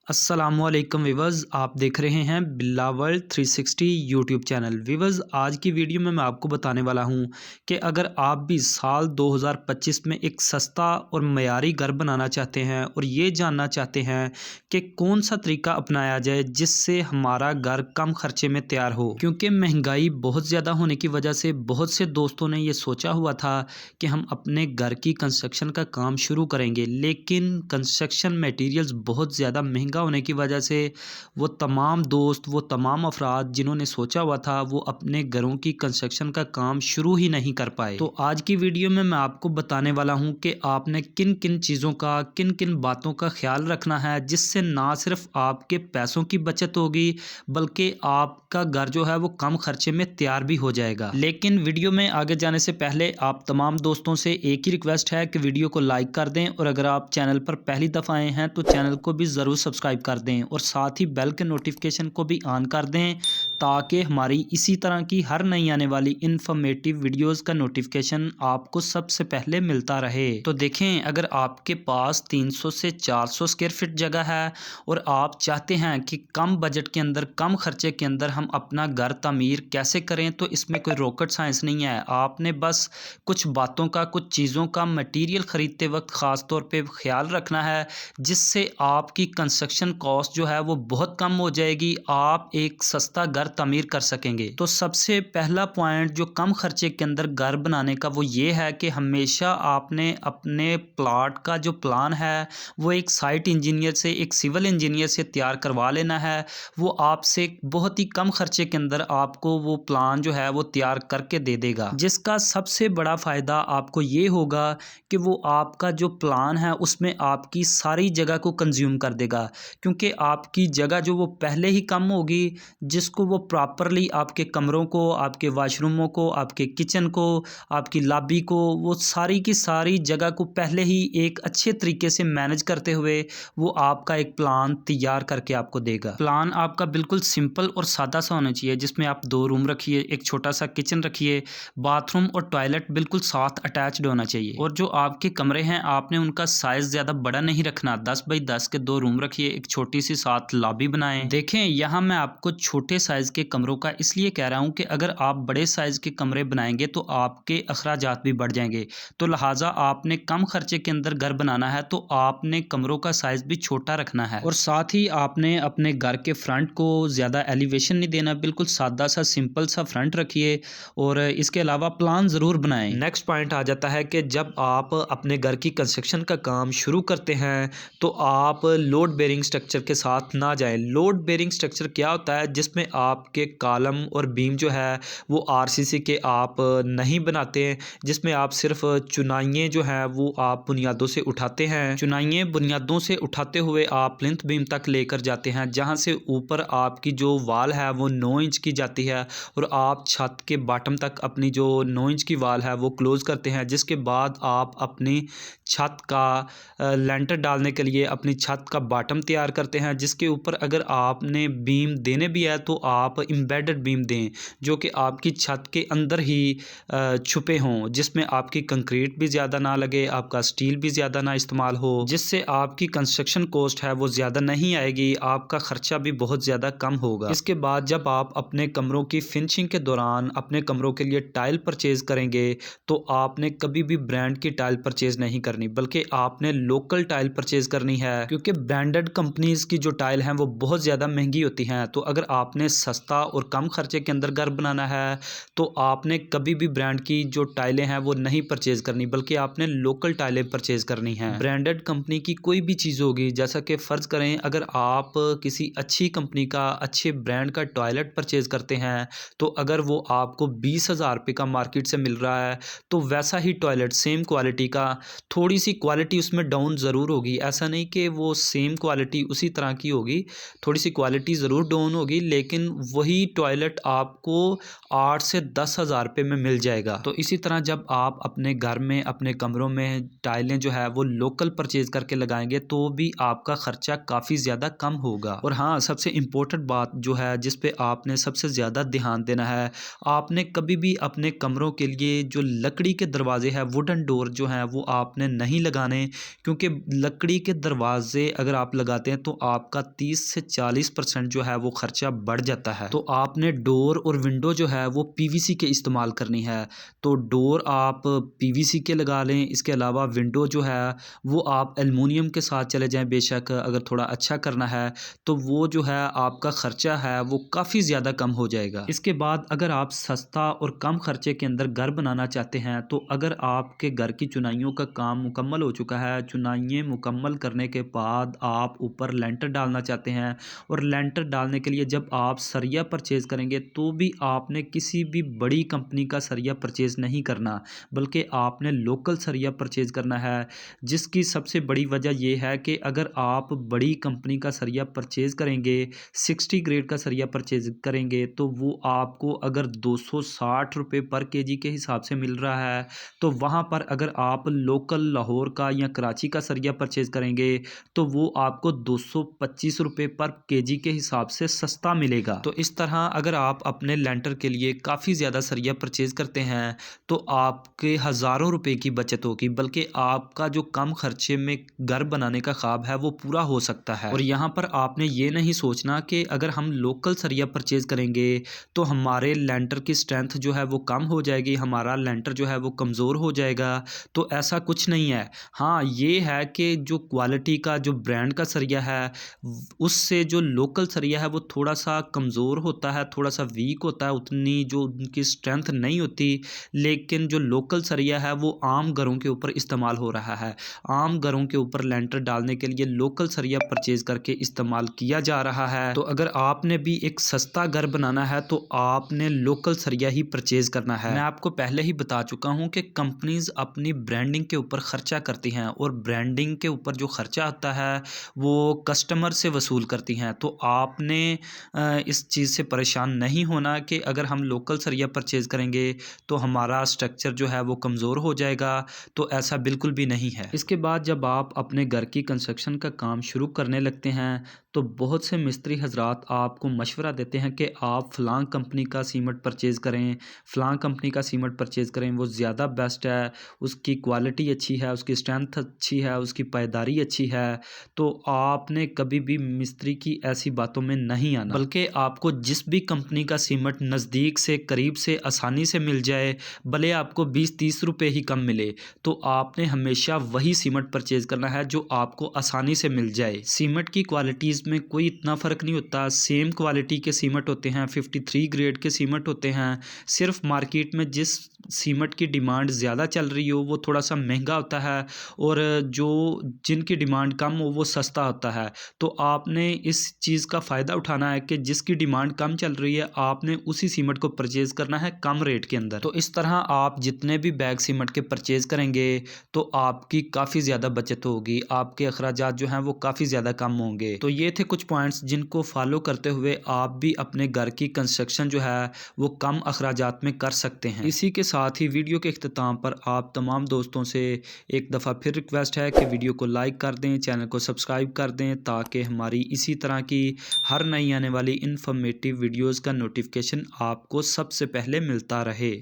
अस्सलामुअलैकुम वीवर्स, आप देख रहे हैं बिल्ला वर्ल्ड 360 यूट्यूब चैनल। वीवर्स, आज की वीडियो में मैं आपको बताने वाला हूं कि अगर आप भी साल 2025 में एक सस्ता और मयारी घर बनाना चाहते हैं और ये जानना चाहते हैं कि कौन सा तरीका अपनाया जाए जिससे हमारा घर कम खर्चे में तैयार हो, क्योंकि महंगाई बहुत ज़्यादा होने की वजह से बहुत से दोस्तों ने ये सोचा हुआ था कि हम अपने घर की कंस्ट्रक्शन का काम शुरू करेंगे, लेकिन कंस्ट्रक्शन मटेरियल्स बहुत ज़्यादा महंगा होने की वजह से वो तमाम दोस्त, वो तमाम अफराद जिन्होंने सोचा हुआ था, वो अपने घरों की कंस्ट्रक्शन का काम शुरू ही नहीं कर पाए। तो आज की वीडियो में मैं आपको बताने वाला हूं कि आपने किन किन चीज़ों का, किन किन बातों का ख्याल रखना है जिससे ना सिर्फ आपके पैसों की बचत होगी बल्कि आपका घर जो है वो कम खर्चे में तैयार भी हो जाएगा। लेकिन वीडियो में आगे जाने से पहले आप तमाम दोस्तों से एक ही रिक्वेस्ट है कि वीडियो को लाइक कर दें और अगर आप चैनल पर पहली दफ़ा आए हैं तो चैनल को भी ज़रूर सब्सक्राइब कर दें और साथ ही बेल के नोटिफिकेशन को भी ऑन कर दें ताकि हमारी इसी तरह की हर नई आने वाली इन्फॉर्मेटिव वीडियोस का नोटिफिकेशन आपको सबसे पहले मिलता रहे। तो देखें, अगर आपके पास 300 से 400 स्क्वायर फीट जगह है और आप चाहते हैं कि कम बजट के अंदर, कम खर्चे के अंदर हम अपना घर तामीर कैसे करें, तो इसमें कोई रॉकेट साइंस नहीं है। आपने बस कुछ बातों का, कुछ चीज़ों का मटेरियल ख़रीदते वक्त ख़ास तौर पे ख्याल रखना है जिससे आपकी कंस्ट्रक्शन कॉस्ट जो है वो बहुत कम हो जाएगी, आप एक सस्ता घर तामीर कर सकेंगे। तो सबसे पहला पॉइंट जो कम खर्चे के अंदर घर बनाने का वो ये है कि हमेशा आपने अपने प्लाट का जो प्लान है वो एक साइट इंजीनियर से, एक सिविल इंजीनियर से तैयार करवा लेना है। वो आपसे बहुत ही कम खर्चे के अंदर आपको वो प्लान जो है वो तैयार करके दे देगा, जिसका सबसे बड़ा फ़ायदा आपको ये होगा कि वो आपका जो प्लान है उसमें आपकी सारी जगह को कंज्यूम कर देगा, क्योंकि आपकी जगह जो वो पहले ही कम होगी, जिसको वो प्रॉपरली आपके कमरों को, आपके वाशरूमों को, आपके किचन को, आपकी लॉबी को, वो सारी की सारी जगह को पहले ही एक अच्छे तरीके से मैनेज करते हुए वो आपका एक प्लान तैयार करके आपको देगा। प्लान आपका बिल्कुल सिंपल और सादा सा होना चाहिए, जिसमें आप 2 रूम रखिए, एक छोटा सा किचन रखिए, बाथरूम और टॉयलेट बिल्कुल साथ अटैच्ड होना चाहिए। और जो आपके कमरे हैं आपने उनका साइज़ ज़्यादा बड़ा नहीं रखना, 10 बाई 10 के 2 रूम रखिए, एक छोटी सी साथ लॉबी बनाएं। देखें, यहाँ मैं आपको छोटे साइज़ के कमरों का इसलिए कह रहा हूँ कि अगर आप बड़े साइज़ के कमरे बनाएंगे तो आपके अखराजात भी बढ़ जाएंगे, तो लिहाजा आपने कम खर्चे के अंदर घर बनाना है तो आपने कमरों का साइज़ भी छोटा रखना है। और साथ ही आपने अपने घर के फ्रंट को ज़्यादा एलिवेशन नहीं देना, बिल्कुल सादा सा सिंपल सा फ्रंट रखिए और इसके अलावा प्लान ज़रूर बनाएं। नेक्स्ट पॉइंट आ जाता है कि जब आप अपने घर की कंस्ट्रक्शन का काम शुरू करते हैं तो आप लोड बेरिंग स्ट्रक्चर के साथ ना जाएं। लोड बेरिंग स्ट्रक्चर क्या होता है, जिसमें आपके कॉलम और बीम जो है वो आरसीसी के आप नहीं बनाते हैं, जिसमें आप सिर्फ चुनाइयाँ जो हैं वो आप बुनियादों से उठाते हैं। चुनाइयाँ बुनियादों से उठाते हुए आप प्लिंथ बीम तक लेकर जाते हैं, जहाँ से ऊपर आपकी जो वाल है वो 9 इंच की जाती है और आप छत के बॉटम तक अपनी जो 9 इंच की वाल है वो क्लोज़ करते हैं। जिसके बाद आप अपनी छत का लेंटर डालने के लिए अपनी छत का बॉटम तैयार करते हैं, जिसके ऊपर अगर आपने बीम देने भी है तो आप एम्बेडेड बीम दें जो कि आपकी छत के अंदर ही छुपे हों, जिसमें आपकी कंक्रीट भी ज़्यादा ना लगे, आपका स्टील भी ज़्यादा ना इस्तेमाल हो, जिससे आपकी कंस्ट्रक्शन कॉस्ट है वो ज़्यादा नहीं आएगी, आपका ख़र्चा भी बहुत ज़्यादा कम होगा। इसके बाद जब आप अपने कमरों की फिनिशिंग के दौरान अपने कमरों के लिए टाइल परचेज़ करेंगे तो आपने कभी भी ब्रांड की टाइल परचेज़ नहीं करनी, बल्कि आपने लोकल टाइल परचेज़ करनी है, क्योंकि ब्रांडेड कंपनीज़ की जो टाइल हैं वो बहुत ज़्यादा महंगी होती हैं। तो अगर आपने सस्ता और कम खर्चे के अंदर घर बनाना है तो आपने कभी भी ब्रांड की जो टाइलें हैं वो नहीं परचेज़ करनी, बल्कि आपने लोकल टाइलें परचेज़ करनी हैं। ब्रांडेड कंपनी की कोई भी चीज़ होगी, जैसा कि फ़र्ज़ करें अगर आप किसी अच्छी कंपनी का, अच्छे ब्रांड का टॉयलेट परचेज़ करते हैं तो अगर वो आपको 20,000 रुपये का मार्केट से मिल रहा है तो वैसा ही टॉयलेट सेम क्वालिटी का, थोड़ी सी क्वालिटी उसमें डाउन ज़रूर होगी, ऐसा नहीं कि वो सेम क्वालिटी उसी तरह की होगी, थोड़ी सी क्वालिटी ज़रूर डाउन होगी, लेकिन वही टॉयलेट आपको 8 से 10,000 रुपये में मिल जाएगा। तो इसी तरह जब आप अपने घर में अपने कमरों में टाइलें जो है वो लोकल परचेज़ करके लगाएंगे तो भी आपका ख़र्चा काफ़ी ज़्यादा कम होगा। और हाँ, सबसे इम्पोर्टेंट बात जो है जिस पे आपने सबसे ज़्यादा ध्यान देना है, आपने कभी भी अपने कमरों के लिए जो लकड़ी के दरवाजे हैं, वुडन डोर जो हैं, वो आपने नहीं लगाने, क्योंकि लकड़ी के दरवाजे अगर आप लगाते हैं तो आपका 30 से 40% जो है वो ख़र्चा बढ़ जाता है। तो आपने डोर और विंडो जो है वो पीवीसी के इस्तेमाल करनी है। तो डोर आप पीवीसी के लगा लें, इसके अलावा विंडो जो है वो आप एल्युमिनियम के साथ चले जाएं। बेशक अगर थोड़ा अच्छा करना है तो वो जो है आपका ख़र्चा है वो काफ़ी ज़्यादा कम हो जाएगा। इसके बाद अगर आप सस्ता और कम खर्चे के अंदर घर बनाना चाहते हैं, तो अगर आपके घर की चुनाइयों का काम मुकम्मल हो चुका है, चुनाइयाँ मुकम्मल करने के बाद आप ऊपर लेंटर डालना चाहते हैं, और लेंटर डालने के लिए जब आप सरिया परचेज़ करेंगे तो भी आपने किसी भी बड़ी कंपनी का सरिया परचेज़ नहीं करना, बल्कि आपने लोकल सरिया परचेज़ करना है। जिसकी सबसे बड़ी वजह ये है कि अगर आप बड़ी कंपनी का सरिया परचेज़ करेंगे, 60 ग्रेड का सरिया परचेज़ करेंगे, तो वो आपको अगर 260 रुपये पर केजी के हिसाब से मिल रहा है, तो वहाँ पर अगर आप लोकल लाहौर का या कराची का सरिया परचेज़ करेंगे तो वो आपको 225 रुपये पर केजी के हिसाब से सस्ता मिलेगा। तो इस तरह अगर आप अपने लेंटर के लिए काफ़ी ज़्यादा सरिया परचेज़ करते हैं तो आपके हज़ारों रुपए की बचत होगी, बल्कि आपका जो कम खर्चे में घर बनाने का ख्वाब है वो पूरा हो सकता है। और यहाँ पर आपने ये नहीं सोचना कि अगर हम लोकल सरिया परचेज़ करेंगे तो हमारे लेंटर की स्ट्रेंथ जो है वो कम हो जाएगी, हमारा लेंटर जो है वो कमज़ोर हो जाएगा। तो ऐसा कुछ नहीं है। हाँ, ये है कि जो क्वालिटी का जो ब्रांड का सरिया है उससे जो लोकल सरिया है वो थोड़ा सा कमज़ोर होता है, थोड़ा सा वीक होता है, उतनी जो उनकी स्ट्रेंथ नहीं होती। लेकिन जो लोकल सरिया है वो आम घरों के ऊपर इस्तेमाल हो रहा है। आम घरों के ऊपर लेंटर डालने के लिए लोकल सरिया परचेज़ करके इस्तेमाल किया जा रहा है। तो अगर आपने भी एक सस्ता घर बनाना है तो आपने लोकल सरिया ही परचेज़ करना है। मैं आपको पहले ही बता चुका हूँ कि कंपनीज़ अपनी ब्रांडिंग के ऊपर ख़र्चा करती हैं, और ब्रांडिंग के ऊपर जो ख़र्चा होता है वो कस्टमर से वसूल करती हैं। तो आपने इस चीज़ से परेशान नहीं होना कि अगर हम लोकल सरिया परचेज़ करेंगे तो हमारा स्ट्रक्चर जो है वो कमज़ोर हो जाएगा, तो ऐसा बिल्कुल भी नहीं है। इसके बाद जब आप अपने घर की कंस्ट्रक्शन का काम शुरू करने लगते हैं तो बहुत से मिस्त्री हजरात आपको मशवरा देते हैं कि आप फ़लाँ कंपनी का सीमेंट परचेज़ करें, फ़लाँ कंपनी का सीमेंट परचेज़ करें, वो ज़्यादा बेस्ट है, उसकी क्वालिटी अच्छी है, उसकी स्ट्रेंथ अच्छी है, उसकी पायदारी अच्छी है। तो आपने कभी भी मिस्त्री की ऐसी बातों में नहीं आना, बल्कि आपको जिस भी कंपनी का सीमेंट नज़दीक से, करीब से, आसानी से मिल जाए, भले आपको 20-30 रुपये ही कम मिले, तो आपने हमेशा वही सीमेंट परचेज़ करना है जो आपको आसानी से मिल जाए। सीमेंट की क्वालिटीज़ में कोई इतना फ़र्क नहीं होता, सेम क्वालिटी के सीमेंट होते हैं, 53 ग्रेड के सीमेंट होते हैं। सिर्फ मार्केट में जिस सीमेंट की डिमांड ज़्यादा चल रही हो वो थोड़ा सा महंगा होता है, और जो जिनकी डिमांड कम हो वो सस्ता होता है। तो आपने इस चीज़ का फ़ायदा उठाना है कि जिसकी डिमांड कम चल रही है आपने उसी सीमेंट को परचेज़ करना है कम रेट के अंदर। तो इस तरह आप जितने भी बैग सीमेंट के परचेज़ करेंगे तो आपकी काफ़ी ज़्यादा बचत होगी, आपके अखराजात जो हैं वो काफ़ी ज़्यादा कम होंगे। तो ये थे कुछ पॉइंट्स जिनको फॉलो करते हुए आप भी अपने घर की कंस्ट्रक्शन जो है वो कम अखराजात में कर सकते हैं। इसी के साथ ही वीडियो के इख्तिताम पर आप तमाम दोस्तों से एक दफ़ा फिर रिक्वेस्ट है कि वीडियो को लाइक कर दें, चैनल को सब्सक्राइब कर दें, ताकि हमारी इसी तरह की हर नई आने वाली इन्फॉर्मेटिव वीडियोज़ का नोटिफिकेशन आपको सबसे पहले मिलता रहे।